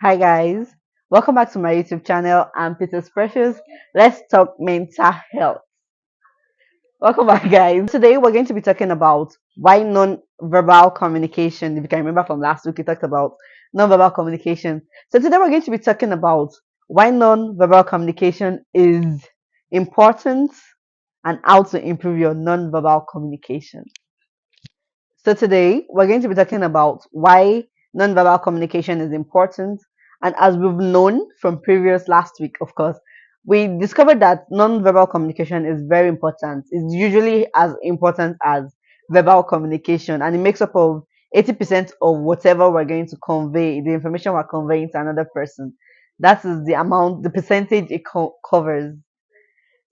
Hi guys, welcome back to my YouTube channel. I'm Peter's Precious. Let's talk mental health. Welcome back, guys. Today we're going to be talking about why non-verbal communication. If you can remember from last week, we talked about non-verbal communication. So today we're going to be talking about why non-verbal communication is important and how to improve your non-verbal communication. So today we're going to be talking about why nonverbal communication is important. And as we've known from previous last week, of course, we discovered that nonverbal communication is very important. It's usually as important as verbal communication, and it makes up of 80% of whatever we're going to convey, the information we're conveying to another person. That is the amount, the percentage it covers.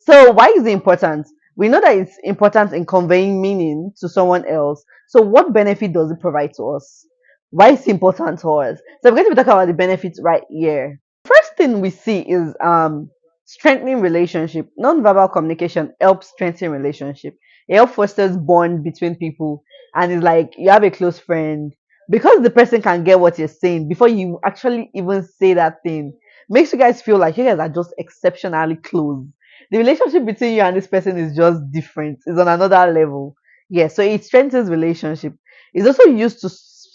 So why is it important? We know that it's important in conveying meaning to someone else. So what benefit does it provide to us? Why is it important to us? So we're going to be talking about the benefits right here. First thing we see is strengthening relationship. Non-verbal communication helps strengthen relationship. It helps fosters bond between people, and it's like you have a close friend because the person can get what you're saying before you actually even say that thing. Makes you guys feel like you guys are just exceptionally close. The relationship between you and this person is just different. It's on another level. Yeah, so it strengthens relationship. It's also used to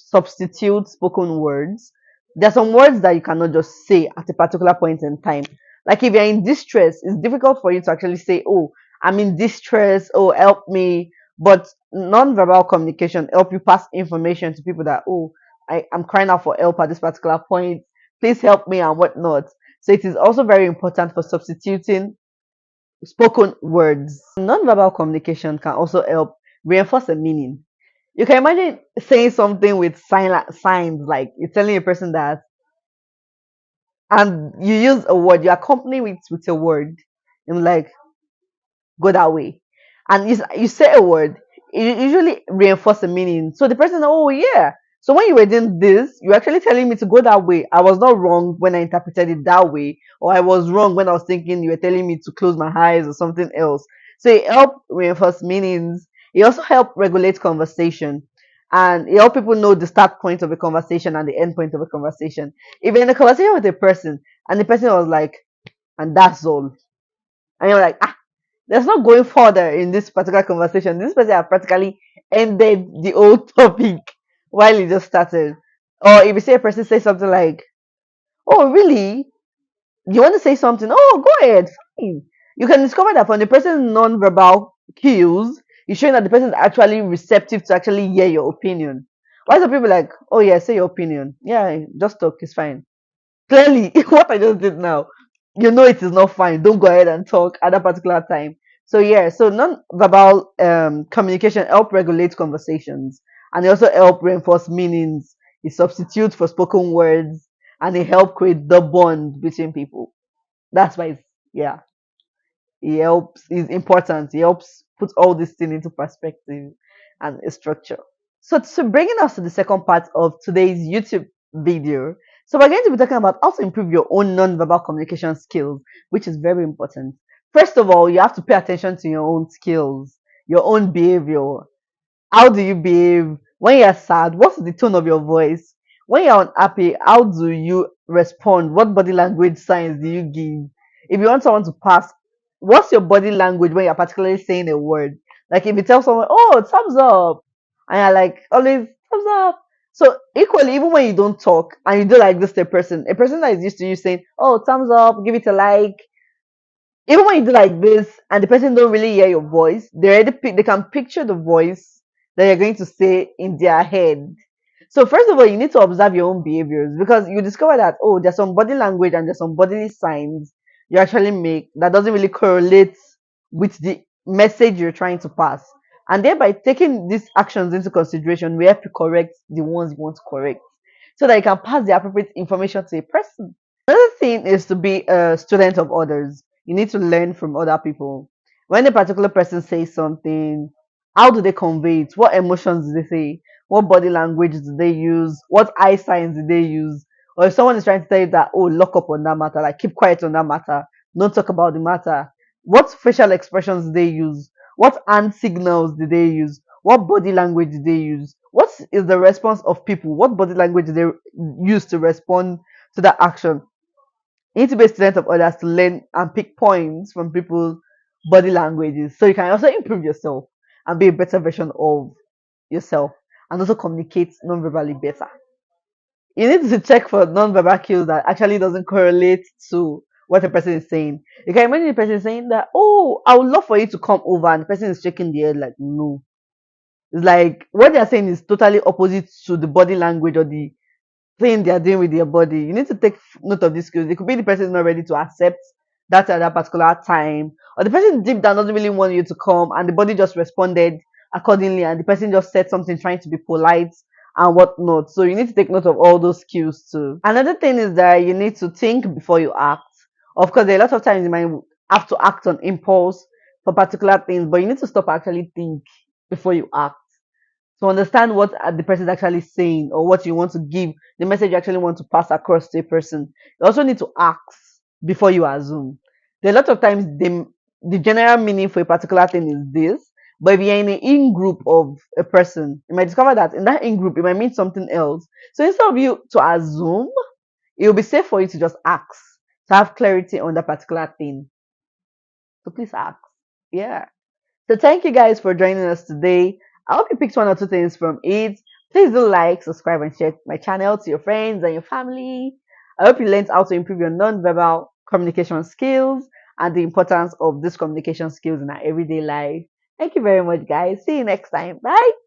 substitute spoken words. There are some words that you cannot just say at a particular point in time. Like if you're in distress, it's difficult for you to actually say, "Oh, I'm in distress. Oh, help me." But non-verbal communication help you pass information to people that, "Oh, I'm crying out for help at this particular point. Please help me," and whatnot. So it is also very important for substituting spoken words. Non-verbal communication can also help reinforce a meaning. You can imagine saying something with signs, like you're telling a person that, and you use a word, you accompany it with a word, and like go that way, and you say a word, it usually reinforce the meaning. So the person, oh yeah. So when you were doing this, you're actually telling me to go that way. I was not wrong when I interpreted it that way, or I was wrong when I was thinking you were telling me to close my eyes or something else. So it helped reinforce meanings. It also helped regulate conversation. And it helped people know the start point of a conversation and the end point of a conversation. If you're in a conversation with a person and the person was like, and that's all. And you're like, there's not going further in this particular conversation. This person have practically ended the whole topic while it just started. Or if you say a person says something like, "Oh, really? You want to say something? Oh, go ahead, fine." You can discover that from the person's non-verbal cues, it's showing that the person is actually receptive to actually hear your opinion. Why some people like, "Oh yeah, say your opinion. Yeah, just talk. It's fine." Clearly, what I just did now, you know it is not fine. Don't go ahead and talk at that particular time. So yeah, so non-verbal communication help regulate conversations, and they also help reinforce meanings. It substitutes for spoken words, and it help create the bond between people. That's why it's, yeah, it helps. It's important. It helps put all this thing into perspective and a structure. So bringing us to the second part of today's YouTube video, so we're going to be talking about how to improve your own non-verbal communication skills, which is very important. First of all, you have to pay attention to your own skills, your own behavior. How do you behave when you're sad? What's the tone of your voice? When you're unhappy, how do you respond? What body language signs do you give? If you want someone to pass, what's your body language when you're particularly saying a word? Like if you tell someone, "Oh, thumbs up," and you're like, always thumbs up. So equally, even when you don't talk and you do like this to a person that is used to you saying, "Oh, thumbs up, give it a like," even when you do like this and the person don't really hear your voice, they can picture the voice that you're going to say in their head. So first of all, you need to observe your own behaviors, because you discover that, oh, there's some body language and there's some bodily signs you actually make that doesn't really correlate with the message you're trying to pass. And thereby taking these actions into consideration, we have to correct the ones you want to correct so that you can pass the appropriate information to a person. Another thing is to be a student of others. You need to learn from other people. When a particular person says something, how do they convey it? What emotions do they say? What body language do they use? What eye signs do they use? Or if someone is trying to tell you that, oh, lock up on that matter, like keep quiet on that matter, don't talk about the matter. What facial expressions do they use? What hand signals do they use? What body language do they use? What is the response of people? What body language do they use to respond to that action. You need to be a student of others to learn and pick points from people's body languages so you can also improve yourself and be a better version of yourself and also communicate non-verbally better. You need to check for non-verbal cues that actually doesn't correlate to what the person is saying. You can imagine the person saying that, oh, I would love for you to come over, and the person is shaking the head like, no. It's like what they're saying is totally opposite to the body language or the thing they are doing with their body. You need to take note of these skills. It could be the person is not ready to accept that at that particular time, or the person deep down doesn't really want you to come, and the body just responded accordingly, and the person just said something trying to be polite and whatnot. So you need to take note of all those skills too. Another thing is that you need to think before you act. Of course, there are a lot of times you might have to act on impulse for particular things, but you need to stop actually think before you act to understand what the person is actually saying or what you want to give, the message you actually want to pass across to a person. You also need to ask before you assume. There are a lot of times the general meaning for a particular thing is this, but if you're in an in group of a person, you might discover that in that in group it might mean something else. So instead of you to assume, it will be safe for you to just ask to have clarity on that particular thing. So please ask. Yeah. So thank you guys for joining us today. I hope you picked one or two things from it. Please do like, subscribe, and share my channel to your friends and your family. I hope you learned how to improve your non-verbal communication skills and the importance of these communication skills in our everyday life. Thank you very much, guys. See you next time. Bye.